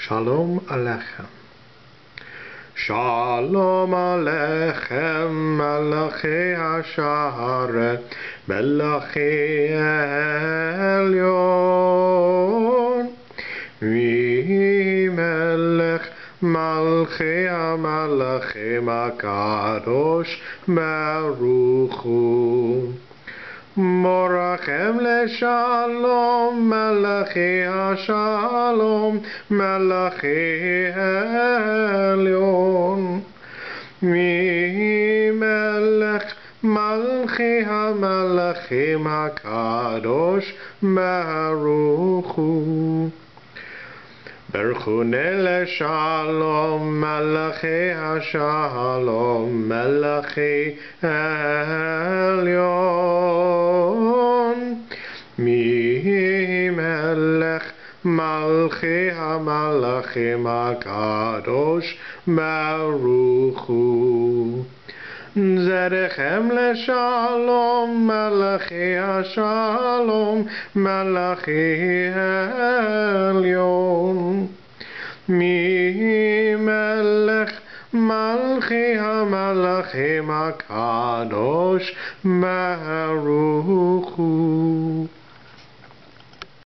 Shalom Aleichem. Shalom Aleichem, Malachi Hasharet, Malachi Elyon. Melech Malchi HaMalachim HaKadosh Baruch Hu. Morachem leShalom, Malachi HaShalom, Malachi Elyon. Melech Malchi HaMalachim HaKadosh Baruch Hu. Berchunei leShalom, Malachi HaShalom, Malachi Elyon. Melech Malchi HaMalachim HaKadosh Baruch Hu. Zerechem leShalom, Malachi HaShalom, Malachi Elyon. Melech Malchi HaMalachim HaKadosh Baruch Hu.